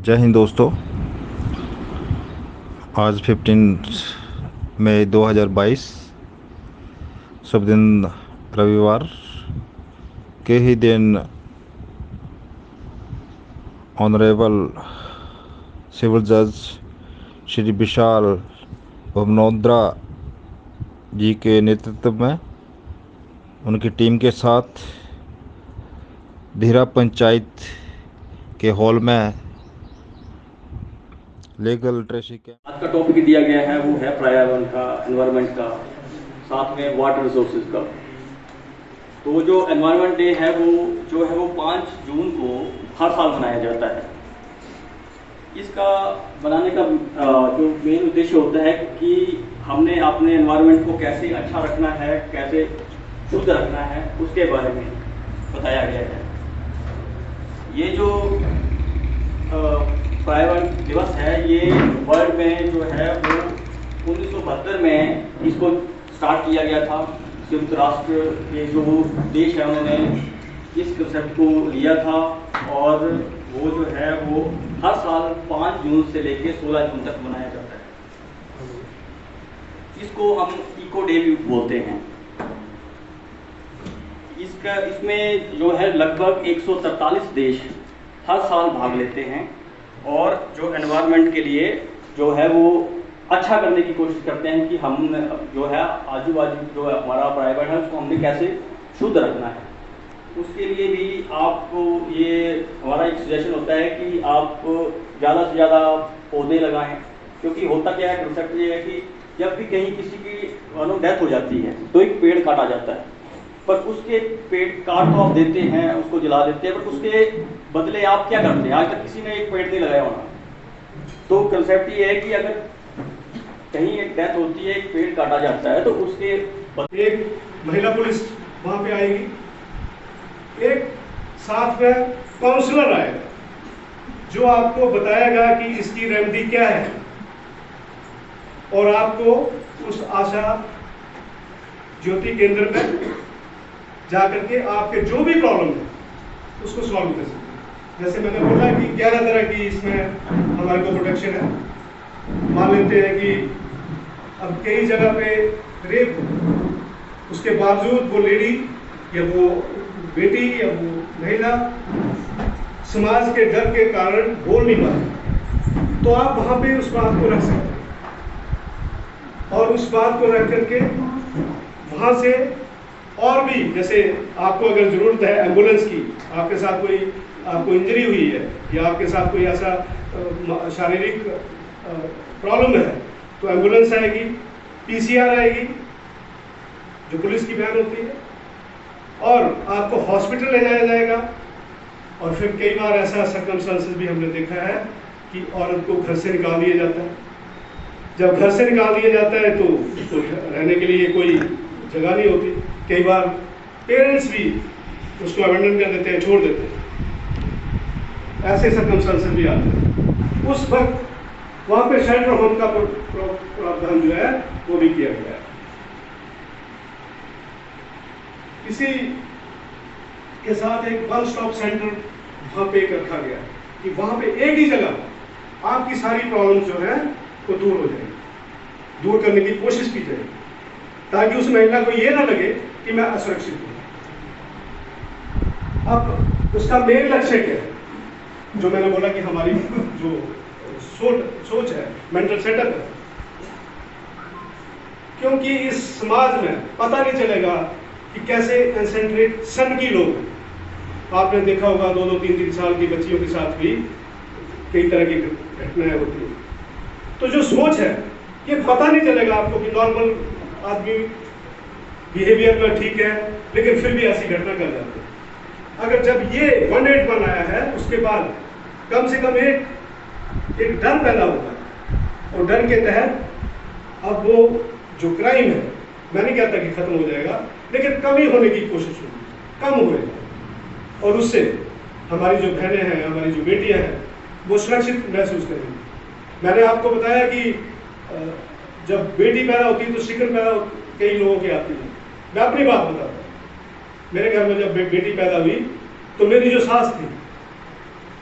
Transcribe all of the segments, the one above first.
जय हिंद दोस्तों। आज 15 मई 2022 शुभ दिन, रविवार के ही दिन ऑनरेबल सिविल जज श्री विशाल भमनोद्रा जी के नेतृत्व में उनकी टीम के साथ धीरा पंचायत के हॉल में लीगल लिटरेसी के आज का टॉपिक दिया गया है वो है पर्यावरण का, एनवायरनमेंट का, साथ में वाटर रिसोर्सेज का। तो जो एनवायरनमेंट डे है वो 5 जून को हर साल मनाया जाता है। इसका बनाने का जो मेन उद्देश्य होता है कि हमने अपने एनवायरनमेंट को कैसे अच्छा रखना है, कैसे शुद्ध रखना है, उसके बारे में बताया गया है। ये जो पर्यावरण दिवस है, ये वर्ल्ड में जो है वो 1972 में इसको स्टार्ट किया गया था। संयुक्त राष्ट्र के जो देश है उन्होंने इस कंसेप्ट को लिया था और वो जो है वो हर साल 5 जून से लेकर 16 जून तक मनाया जाता है। इसको हम इको डे भी बोलते हैं। इसमें जो है लगभग 143 देश हर साल भाग लेते हैं और जो एनवायरनमेंट के लिए जो है वो अच्छा करने की कोशिश करते हैं कि हम जो है आजू बाजू जो हमारा पर्यावरण है उसको हमने कैसे शुद्ध रखना है। उसके लिए भी आपको ये हमारा एक सजेशन होता है कि आप ज़्यादा से ज़्यादा पौधे लगाएं, क्योंकि होता क्या है, कंसेप्ट ये है कि जब भी कहीं किसी की डेथ हो जाती है तो एक पेड़ काटा जाता है, पर उसके पेड़ काट तो आप देते हैं, उसको जला देते हैं, पर उसके बदले आप क्या करते हैं? आज तक किसी ने एक पेड़ नहीं लगाया होना। तो कंसेप्ट ये है कि अगर कहीं एक डेथ होती है, एक पेड़ काटा जाता है, तो उसके एक महिला पुलिस वहां पे आएगी, एक साथ में काउंसलर आएगा जो आपको बताएगा कि इसकी रेमेडी क्या है और आपको उस आशा ज्योति केंद्र में जाकर के आपके जो भी प्रॉब्लम है उसको सॉल्व कर सकते हैं। जैसे मैंने बोला कि 11 तरह की इसमें हमारे को प्रोटेक्शन है। मान लेते हैं कि अब कई जगह पे रेप हो, उसके बावजूद वो लेडी या वो बेटी या वो महिला समाज के डर के कारण बोल नहीं पाती, तो आप वहां पे उस बात को रख सकते हैं और उस बात को रख करके वहां से और भी, जैसे आपको अगर जरूरत है एम्बुलेंस की, आपके साथ कोई आपको इंजरी हुई है या आपके साथ कोई ऐसा शारीरिक प्रॉब्लम है, तो एम्बुलेंस आएगी, पीसीआर आएगी जो पुलिस की वैन होती है, और आपको हॉस्पिटल ले जाया जाएगा। और फिर कई बार ऐसा सर्कमस्टांसेस भी हमने देखा है कि औरत को घर से निकाल दिया जाता है। जब घर से निकाल दिया जाता है तो रहने के लिए कोई जगह नहीं होती। कई बार पेरेंट्स भी उसको अबेंडन कर देते हैं, छोड़ देते हैं। ऐसे सर्कमस्टांसेस भी आते हैं। उस वक्त वहां पे शेल्टर होम का प्रावधान जो है वो भी किया गया है। इसी के साथ एक वन स्टॉप सेंटर वहां पे एक रखा गया कि वहां पे एक ही जगह आपकी सारी प्रॉब्लम जो है वो दूर हो जाएगी, दूर करने की कोशिश की जाएगी, ताकि उस महिला को ये ना लगे कि मैं असुरक्षित हूं। अब उसका मेन लक्ष्य क्या है? जो मैंने बोला कि हमारी जो सोच है, मेंटल सेटअप है, क्योंकि इस समाज में पता नहीं चलेगा कि कैसे कंसेंट्रेट सन की लोग, आपने देखा होगा 2-2, 3-3 साल की बच्चियों के साथ भी कई तरह की घटनाएं होती हैं। तो जो सोच है ये पता नहीं चलेगा आपको कि नॉर्मल आदमी बिहेवियर में ठीक है, लेकिन फिर भी ऐसी घटना कर जाते हैं। अगर जब ये 181 आया है, उसके बाद कम से कम एक डर पैदा होता है, और डर के तहत अब वो जो क्राइम है, मैं नहीं कहता कि खत्म हो जाएगा, लेकिन कमी होने की कोशिश होगी, कम होएगा, और उससे हमारी जो बहनें हैं, हमारी जो बेटियां हैं, वो सुरक्षित महसूस करेंगी। मैंने आपको बताया कि जब बेटी पैदा होती है तो शिकन पैदा कई लोगों की आती है। मैं अपनी बात बताता हूँ। मेरे घर में जब बेटी पैदा हुई तो मेरी जो सास थी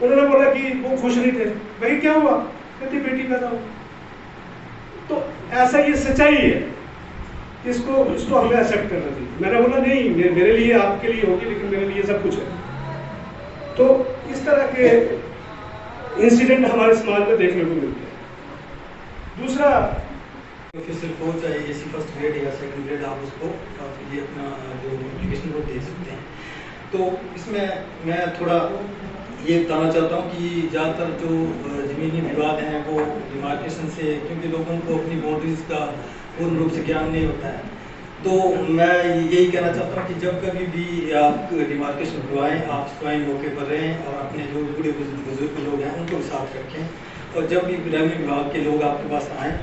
उन्होंने बोला कि वो खुश नहीं थे। भाई क्या हुआ? कहती बेटी पैदा हो। तो ऐसा ये सच्चाई है, इसको हमें एक्सेप्ट करना चाहिए। मैंने बोला नहीं, मेरे लिए आपके लिए होगी, लेकिन मेरे लिए सब कुछ है। तो इस तरह के इंसिडेंट हमारे समाज में देखने को मिलते हैं। दूसरा, ऑफिसर को चाहे एसी फर्स्ट ग्रेड या सेकंड ग्रेड, आप उसको आपके लिए अपना जो नोटिफिकेशन वो दे सकते हैं। तो इसमें मैं थोड़ा ये बताना चाहता हूँ कि ज़्यादातर जो ज़मीनी विवाद हैं वो डिमार्केशन से, क्योंकि लोगों को अपनी बाउंड्रीज का पूर्ण रूप से ज्ञान नहीं होता है। तो मैं यही कहना चाहता हूँ कि जब कभी भी आप डिमार्केशन करवाएं, आप स्वयं मौके पर रहें और अपने जो बूढ़े बुजुर्ग लोग हैं उनको भी साथ रखें। और जब भी रेवेन्यू विभाग के लोग आपके पास आएँ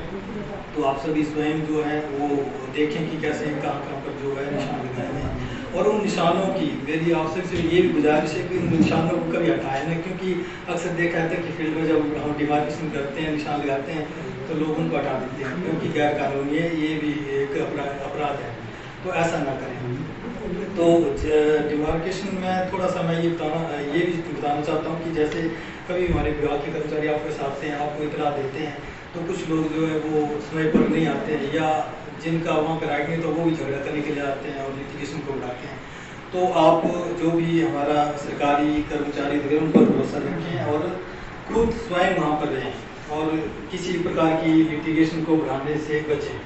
तो आप सभी स्वयं जो है वो देखें कि कैसे कहाँ पर जो है निशान लगाए हैं। और उन निशानों की मेरी आपसे से ये भी गुजारिश है कि उन निशानों को कभी हटाएं ना, क्योंकि अक्सर देखा जाता है कि फील्ड में जब हम डिमार्केशन करते हैं, निशान लगाते हैं, तो लोग उनको हटा देते हैं, क्योंकि गैर कानूनी है, ये भी एक अपराध है। तो ऐसा ना करें। तो डिमार्केशन में थोड़ा सा मैं ये भी बताना चाहता हूँ कि जैसे कभी हमारे विभाग के कर्मचारी आपके साथ हैं, आपको इतला देते हैं, तो कुछ लोग जो है वो समय पर नहीं आते हैं, या जिनका वहाँ पर राइट नहीं तो वो भी झगड़ा करने के लिए आते हैं और लिटिगेशन को बढ़ाते हैं। तो आप जो भी हमारा सरकारी कर्मचारी वगैरह उन पर भरोसा रखें और खुद स्वयं वहाँ पर रहें और किसी प्रकार की लिटिगेशन को बढ़ाने से बचें।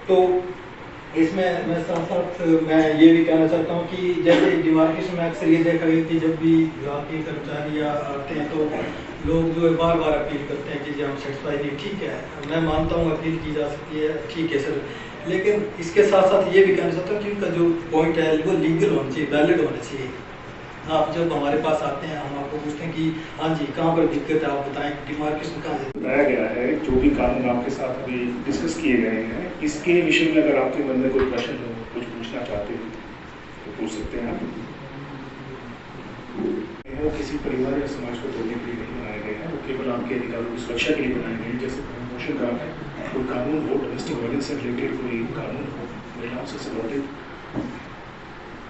तो इसमें मैं साथ साथ मैं ये भी कहना चाहता हूँ कि जैसे डिमार्केशन में अक्सर ये देखा गया कि जब भी विभाग के कर्मचारी या आते हैं तो लोग जो है बार बार अपील करते हैं कि जी हम सेटिस्फाई नहीं। ठीक है, मैं मानता हूँ अपील की जा सकती है, ठीक है सर, लेकिन इसके साथ साथ ये भी कहना चाहता हूँ कि उनका जो पॉइंट है वो लीगल होना चाहिए, वैलिड होना चाहिए। आप जब हमारे पास आते हैं हम आपको पूछते हैं कि हाँ जी कहाँ पर दिक्कत है, आप बताएं डिमार्केशन कहाँ है। बताया गया है जो भी कानून आपके साथ अभी डिस्कस किए गए हैं, इसके विषय में अगर आपके मन में कोई प्रश्न हो, कुछ पूछना चाहते हो तो पूछ सकते हैं आप। वो किसी परिवार या समाज को तोड़ने के लिए नहीं बनाए गए हैं, वो केवल आपके अधिकारों की सुरक्षा के लिए बनाए गए हैं। जैसे प्रमोशन का कोई कानून हो, डोमेस्टिक वायलेंस से रिलेटेड कोई कानून हो, महिलाओं से संबंधित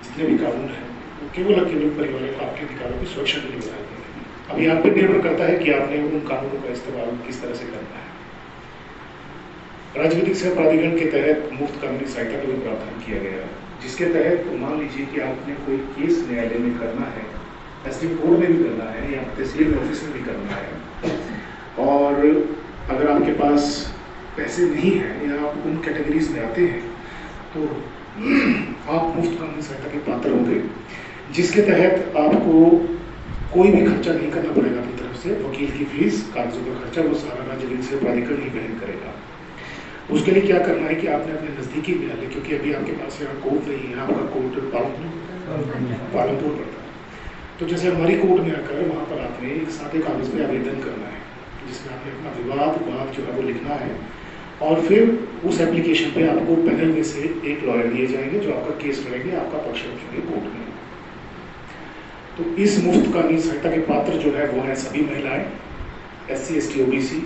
जितने भी कानून हैं वो केवल परिवार या आपके अधिकारों की सुरक्षा के लिए बनाए गए हैं। अभी आप पर निर्भर करता है कि आपने उन कानूनों का इस्तेमाल किस तरह से करना है। राज्य विधिक सेवा प्राधिकरण के तहत मुफ्त कानूनी सहायता का भी प्रावधान किया गया है, जिसके तहत मान लीजिए कि आपने कोई केस न्यायालय में करना है, एसडीएम कोर्ट में भी करना है या तहसील ऑफिस में भी करना है, और अगर आपके पास पैसे नहीं हैं या आप उन कैटेगरीज में आते हैं तो आप मुफ्त कानूनी सहायता के पात्र होंगे, जिसके तहत आपको कोई भी खर्चा नहीं करना पड़ेगा अपनी तरफ से। वकील की फीस, कागजों का खर्चा वो सारा राज्य विधिक सेवा प्राधिकरण ही वहन करेगा। उसके लिए क्या करना है कि आपने अपने नज़दीकी न्यायालय, क्योंकि अभी आपके पास यहाँ कोर्ट नहीं है, आपका कोर्ट पालनपुर पड़ता है, तो जैसे हमारी कोर्ट में आकर वहाँ पर आपने एक सादे कागज में आवेदन करना है, जिसमें आपने अपना विवाद जो है वो लिखना है, और फिर उस एप्लीकेशन पे आपको पैनल में से एक लॉयर दिए जाएंगे जो आपका केस लड़ेंगे, आपका पक्ष रखेंगे कोर्ट में। तो इस मुफ्त कानूनी सहायता के पात्र जो है वो है सभी महिलाएं, SC ST OBC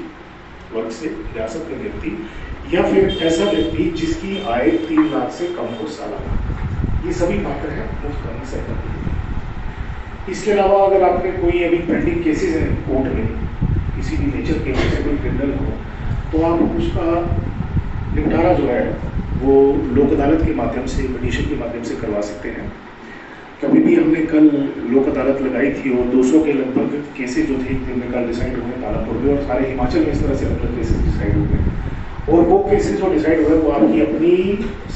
वर्ग से विरासत में व्यक्ति, या फिर ऐसा व्यक्ति जिसकी आय 3 लाख से कम हो सालाना, ये सभी पात्र हैं मुफ्त कानूनी सहायता के लिए। इसके अलावा अगर आपके कोई अभी पेंडिंग केसेस हैं कोर्ट में, किसी भी नेचर के, जैसे कोई क्रिमिनल हो, तो आप उसका निपटारा जो है वो लोक अदालत के माध्यम से, पिटीशन के माध्यम से करवा सकते हैं। कभी भी हमने कल लोक अदालत लगाई थी और 200 के लगभग केसेस जो थे जिनमें कल डिसाइड हुए पालनपुर में, और सारे हिमाचल में इस तरह से लगभग केसेस डिसाइड हुए, और वो केसेस जो डिसाइड हुए वो आपकी अपनी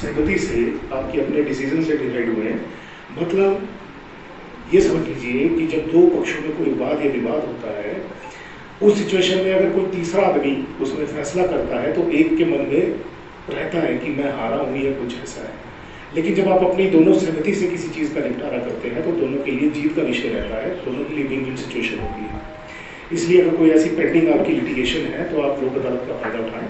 सहमति से, आपकी अपने डिसीजन से डिसाइड हुए। मतलब ये समझ लीजिए कि जब दो पक्षों में कोई वाद या विवाद होता है, उस सिचुएशन में अगर कोई तीसरा आदमी उसमें फैसला करता है तो एक के मन में रहता है कि मैं हारा हूँ या कुछ ऐसा है, लेकिन जब आप अपनी दोनों सहमति से किसी चीज़ का निपटारा करते हैं तो दोनों के लिए जीत का विषय रहता है, दोनों के लिए विन विन सिचुएशन होती है। इसलिए अगर कोई ऐसी पेंडिंग आपकी लिटिगेशन है तो आप लोक अदालत का फायदा उठाएं,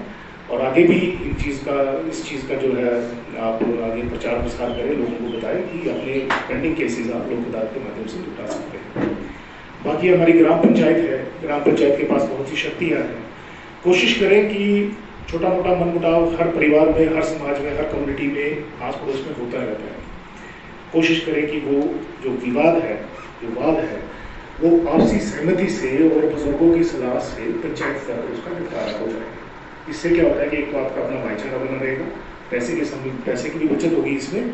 और आगे भी इस चीज़ का जो है आप आगे प्रचार प्रसार करें, लोगों को बताएं कि अपने पेंडिंग केसेस आप लोक अदालत के माध्यम से निपटा सकते हैं। बाकी हमारी ग्राम पंचायत है, ग्राम पंचायत के पास बहुत सी शक्तियाँ हैं। कोशिश करें कि छोटा मोटा मनमुटाव हर परिवार में, हर समाज में, हर कम्युनिटी में, आस पड़ोस में होता रहता है। कोशिश करें कि वो जो विवाद है, जो वाद है, वो आपसी सहमति से और बुजुर्गों की सलाह से पंचायत स्तर पर उसका निपटारा हो जाएगा। इससे क्या होता है कि एक तो आपका अपना भाईचारा बना रहेगा, पैसे की भी बचत होगी इसमें,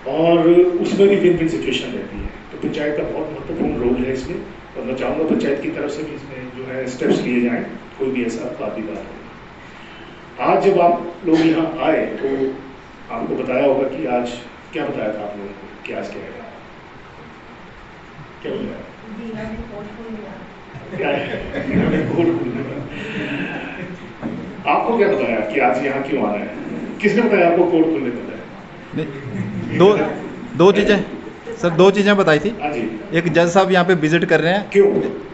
और उसमें भी विन विन सिचुएशन रहती है। तो पंचायत का बहुत महत्वपूर्ण रोल है इसमें, और मैं चाहूँगा पंचायत की तरफ से भी इसमें जो है स्टेप्स लिए जाएँ, कोई भी ऐसा बात हो। आज जब आप लोग यहाँ आए तो आपको बताया होगा कि आज क्या बताया था आप लोगों को कि आज क्या है, क्या बताया? क्या है कोर्ट खुलने का। आपको क्या बताया कि आज यहाँ क्यों आना है? किसने बताया आपको कोर्ट खुलने बताया? दो चीज़ें सर, दो चीज़ें बताई थी। हाँ जी। एक, जज साहब यहाँ पे विजिट कर रहे हैं, क्यों?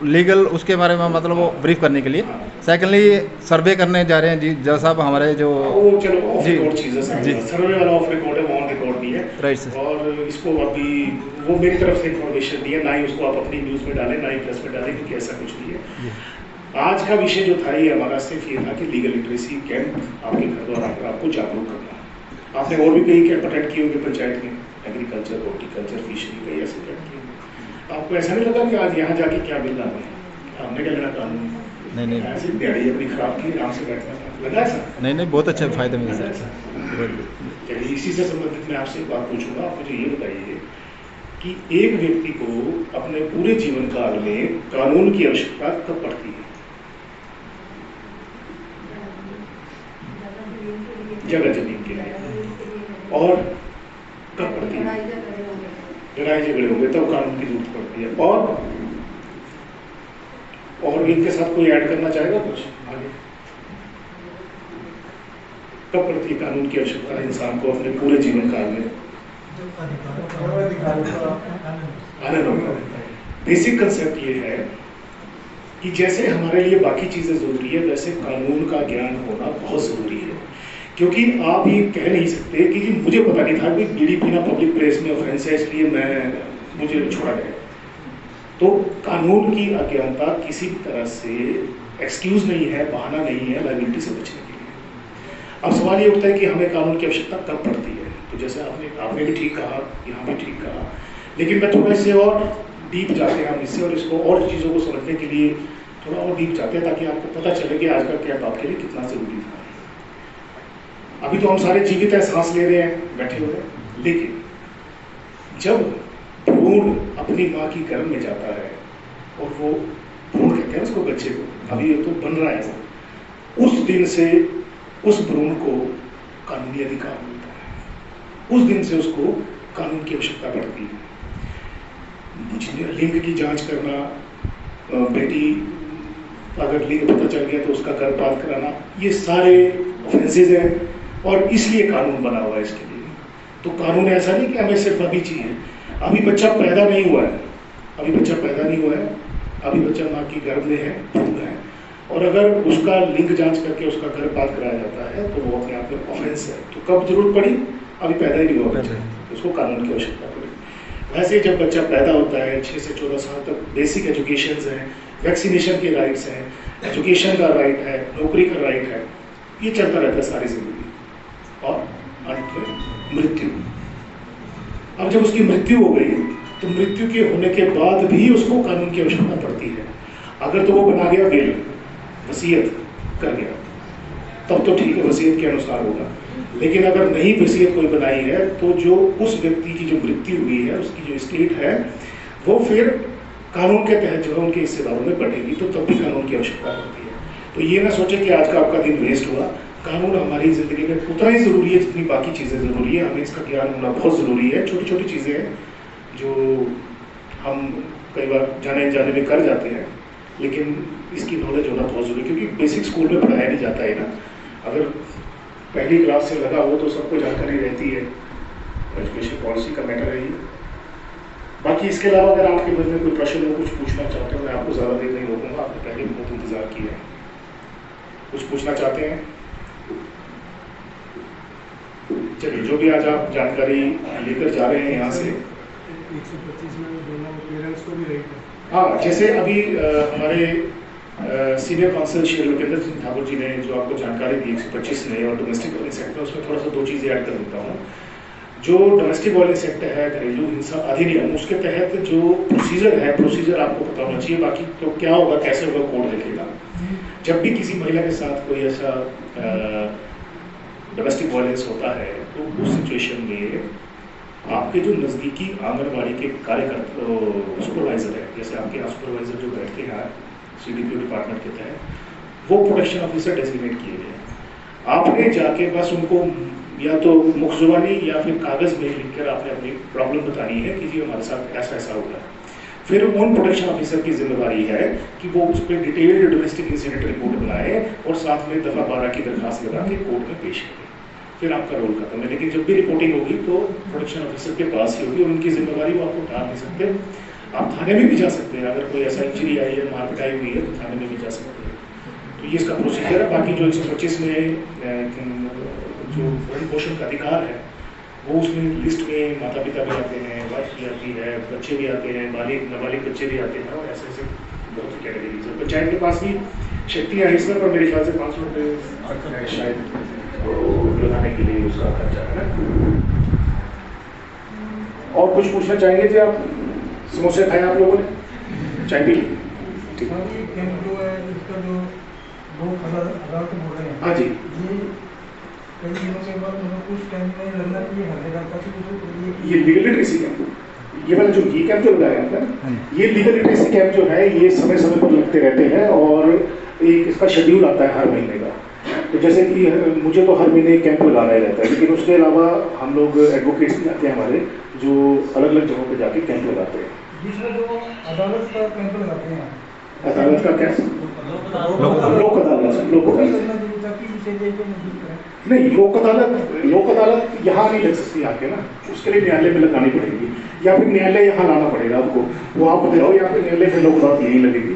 लीगल उसके बारे में मतलब वो ब्रीफ करने के लिए। सेकेंडली सर्वे करने जा रहे हैं जी जज साहब हमारे जो वो चलो ऑफ जी रिकॉर्ड चीज़ है, जी सर्वे वाला ऑफ रिकॉर्ड है, वो ऑन रिकॉर्ड नहीं है। Right sir. और इसको अभी वो मेरी तरफ से इंफॉर्मेशन दी है, ना ही उसको आप अपनी न्यूज़ में डालें, ना ही प्रेस में डालें, क्योंकि ऐसा कुछ नहीं है। आज का विषय जो था ये हमारा सिर्फ ये था कि लीगल लिटरेसी कैंप आपके घर द्वार आकर आपको जागरूक करना। आपने और भी कई कैंप अटेंड किए होंगे पंचायत में, एग्रीकल्चर, हॉर्टिकल्चर, फिशरी, कई ऐसे कैंप किए। आपको ऐसा नहीं लगा कि आज यहाँ जाके क्या मिल रहा है, हमने क्या लेना कानून, नहीं ऐसी दिहाड़ी अपनी खराब की, आराम से बैठना था, लगा ऐसा? नहीं, बहुत अच्छे फायदे मिले सर। चलिए, इसी से संबंधित मैं आपसे एक बात पूछूंगा। आप मुझे ये बताइए कि एक व्यक्ति को अपने पूरे जीवन काल में कानून की आवश्यकता कब पड़ती है? जगह जमीन के लिए। और कब पड़ती है? लड़ाई झगड़े होंगे तब कानून की जरूरत पड़ती है। और इनके साथ कोई ऐड करना चाहेगा कुछ आगे? कब पड़ती है कानून की आवश्यकता इंसान को अपने पूरे जीवन काल में? बेसिक कंसेप्ट ये है कि जैसे हमारे लिए बाकी चीजें जरूरी है, वैसे कानून का ज्ञान होना बहुत जरूरी है। क्योंकि आप ये कह नहीं सकते कि जी मुझे पता नहीं था कि बीड़ी पीना पब्लिक प्लेस में ऑफेंस है, इसलिए मुझे छोड़ा गया। तो कानून की अज्ञानता किसी भी तरह से एक्सक्यूज नहीं है, बहाना नहीं है लायबिलिटी से बचने के लिए। अब सवाल ये उठता है कि हमें कानून की आवश्यकता कब पड़ती है। तो जैसे आपने भी ठीक कहा, यहाँ भी ठीक कहा, लेकिन मैं थोड़ा इससे और डीप जाते हैं हम इससे, और इसको और चीज़ों को समझने के लिए थोड़ा और डीप जाते हैं, ताकि आपको पता चले कि आज का कैंप आपके लिए कितना ज़रूरी था। अभी तो हम सारे जीवित हैं, सांस ले रहे हैं, बैठे हुए हैं, लेकिन जब भ्रूण अपनी माँ की गर्भ में जाता है, और वो भ्रूण कहते हैं उसको, बच्चे को, अभी ये तो बन रहा है, उस दिन से उस भ्रूण को कानूनी अधिकार मिलता है। उस दिन से उसको कानून की आवश्यकता पड़ती है। लिंग की जांच करना, बेटी अगर लिंग पता चल गया तो उसका गर्भपात कराना, ये सारे ऑफेंसेज हैं, और इसलिए कानून बना हुआ है इसके लिए। तो कानून ऐसा नहीं कि हमें सिर्फ अभी चाहिए, अभी बच्चा पैदा नहीं हुआ है, अभी बच्चा माँ की गर्भ में है, भ्रूण है, और अगर उसका लिंग जांच करके उसका गर्भपात कराया जाता है तो वो अपने आप में ऑफेंस है। तो कब जरूरत पड़ी? अभी पैदा ही नहीं हुआ बच्चा, उसको कानून की आवश्यकता पड़ी। वैसे जब बच्चा पैदा होता है 6 से 14 साल तक बेसिक एजुकेशन हैं, वैक्सीनेशन के राइट्स हैं, एजुकेशन का राइट है, नौकरी का राइट है, ये चलता रहता है सारी जिंदगी, और अंत में मृत्यु। अब जब उसकी मृत्यु हो गई तो मृत्यु के होने के बाद भी उसको कानून की आवश्यकता पड़ती है। अगर तो वो बना गया विल, वसीयत कर गया, तब तो ठीक है, वसीयत के अनुसार होगा। लेकिन अगर नहीं वसीयत कोई बनाई है तो जो उस व्यक्ति की जो मृत्यु हुई है, उसकी जो स्टेट है, वो फिर कानून के तहत जो है उनके हिस्सेदारों में बढ़ेगी, तो तब भी कानून की आवश्यकता पड़ती है। तो ये ना सोचे कि आज का आपका दिन वेस्ट हुआ। कानून हमारी ज़िंदगी में उतना ही ज़रूरी है जितनी बाकी चीज़ें ज़रूरी है। हमें इसका ज्ञान होना बहुत ज़रूरी है। छोटी छोटी चीज़ें हैं जो हम कई बार जाने अनजाने में कर जाते हैं, लेकिन इसकी नॉलेज होना बहुत ज़रूरी है, क्योंकि बेसिक स्कूल में पढ़ाया नहीं जाता है ना। अगर पहली क्लास से लगा हो तो सबको जानकारी रहती है, एजुकेशन पॉलिसी का मैटर है ये। बाकी इसके अलावा अगर आपके मन में कोई प्रश्न हो, कुछ पूछना चाहते हो, मैं आपको ज़्यादा देर नहीं रोकूंगा, आपने पहले भी बहुत इंतजार किया है। कुछ पूछना चाहते हैं? चलिए, जो भी आज आप जानकारी लेकर जा रहे हैं यहाँ से, 125 में दोनों पेरेंट्स को भी राइट है। हाँ, जैसे अभी हमारे सीनियर काउंसिल श्री लोकेंद्र सिंह ठाकुर जी ने जो आपको जानकारी दी 125 में और डोमेस्टिक वायलेंस एक्ट में, उसमें थोड़ा सा दो चीज़ें ऐड कर देता हूँ। जो डोमेस्टिक वायलेंस एक्ट है, घरेलू हिंसा अधिनियम, उसके तहत जो प्रोसीजर आपको पता होना चाहिए। बाकी तो क्या होगा, कैसे होगा, कोड लिखेगा। जब भी किसी महिला के साथ कोई ऐसा डोमेस्टिक वायलेंस होता है तो उस सिचुएशन में आपके जो नज़दीकी आंगनबाड़ी के कार्यकर्ता सुपरवाइजर है, जैसे आपके यहाँ सुपरवाइजर जो बैठते हैं CDPO डिपार्टमेंट के तहत, वो प्रोटेक्शन ऑफिसर डेजिग्नेट किए गए हैं। आपने जाके बस उनको या तो मुखजुबानी या फिर कागज में लिखकर आपने अपनी प्रॉब्लम बतानी है कि जी हमारे साथ ऐसा ऐसा होगा। फिर उन प्रोटेक्शन ऑफिसर की जिम्मेदारी है कि वो उस पर डिटेल्ड डोमेस्टिक इंसिडेंट रिपोर्ट बनाए और साथ में दफ़ा 12 की दरखास्त लगा के कोर्ट में पेश करें। फिर आपका रोल खत्म है। लेकिन जब भी रिपोर्टिंग होगी तो प्रोटेक्शन ऑफिसर के पास ही होगी और उनकी जिम्मेदारी वो आपको उठा नहीं सकते। आप थाने में भी जा सकते हैं, अगर कोई ऐसा इंजरी आई है, मारपिटाई हुई है तो थाने में भी जा सकते हैं। तो ये इसका प्रोसीजर है। बाकी जो 125 में जो भरण पोषण का अधिकार है वो उसमें लिस्ट में माता पिता भी आते हैं, वाइफ भी आती है, बच्चे भी आते हैं, नाबालिग बच्चे भी आते हैं, और ऐसे ऐसे बहुत सी कैटेगरीज है। पंचायत के पास भी शक्तियाँ हैं इसमें, पर मेरे ख्याल से 500 रुपये शायद लगाने के लिए उसका खर्चा है ना। और कुछ पूछना चाहेंगे जी आप? समोसे खाए आप लोगों ने, चाय पी ली? ठीक है। हाँ जी, कई दिनों के बाद मतलब कुछ टाइम में लगना कि हर जगह का कुछ ये लीगल लिटरेसी कैंप, ये वाला जो ये कैंप जो लगाया है ना, ये लीगल लिटरेसी कैंप जो है ये समय समय पर लगते रहते हैं और एक इसका शेड्यूल आता है हर महीने का। तो जैसे कि मुझे तो हर महीने कैंप लगाना ही रहता है, लेकिन उसके अलावा हम लोग एडवोकेट्स भी आते हैं हमारे, जो अलग अलग जगहों पर जाके कैंप लगाते हैं। दूसरा जो अदालत का कैंप लगाते हैं, अदालत का क्या? लोक अदालत नहीं, लोक अदालत यहाँ नहीं लग सकती आके ना, उसके लिए न्यायालय में लगानी पड़ेगी, या फिर न्यायालय यहाँ लाना पड़ेगा आपको, वो आप बताओ, या फिर न्यायालय में लोक अदालत यहीं लगेगी।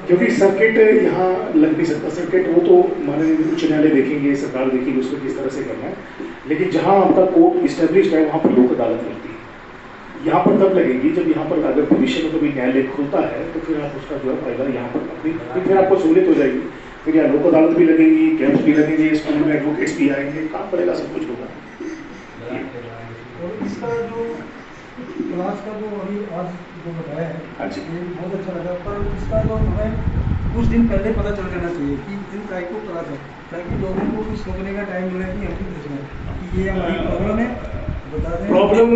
क्योंकि सर्किट यहाँ लग नहीं सकता। सर्किट वो तो माने उच्च न्यायालय देखेंगे, सरकार देखेगी उसको किस तरह से करना है, लेकिन जहाँ आपका कोर्ट इस्टेब्लिश्ड है वहाँ पर लोक अदालत लगती है। यहाँ पर तब लगेगी जब यहाँ पर अगर भविष्य में कभी न्यायालय खुलता है तो फिर आप उसका जो है फायदा यहाँ पर अपनी फिर आपको सहूलियत हो जाएगी। फिर यहाँ लोक अदालत भी लगेगी, कैंप्स भी लगेंगे, स्कूल में एडवोकेट्स भी आएंगे, काम पड़ेगा, सब कुछ होगा। और इसका जो क्लास का जो अभी आज जो बताया है, हाँ जी, ये बहुत अच्छा लगा। पर इसका जो हमें कुछ दिन पहले पता चल जाना चाहिए कि इन तारीख को क्लास है, ताकि लोगों को कुछ सोचने का टाइम मिले कि हम भी सोचना कि ये हमारी प्रॉब्लम है। प्रॉब्लम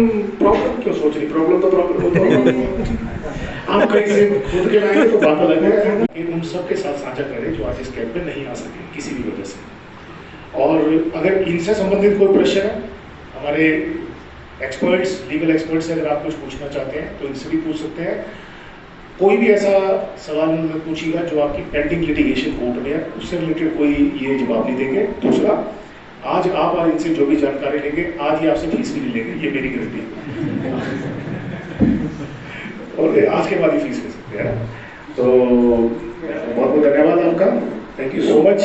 क्यों सोच रही? प्रॉब्लम तो आप कहीं से खुद के लाएंगे तो बात अलग है। उन सब के साथ साझा करें जो आज इस कैंप में नहीं आ सके किसी भी वजह से। और अगर इनसे संबंधित कोई प्रश्न है, हमारे एक्सपर्ट्स, लीगल एक्सपर्ट्स से अगर आप कुछ पूछना चाहते हैं तो इनसे भी पूछ सकते हैं। कोई भी ऐसा सवाल पूछिएगा जो आपकी पेंडिंग लिटिगेशन कोर्ट में है, उससे रिलेटेड कोई ये जवाब नहीं देंगे। दूसरा, आज आप इनसे जो भी जानकारी लेंगे, आज ही आपसे फीस भी नहीं लेंगे, ये मेरी गारंटी है। और आज के बाद ही फीस ले सकते हैं। तो बहुत बहुत धन्यवाद आपका, थैंक यू सो मच।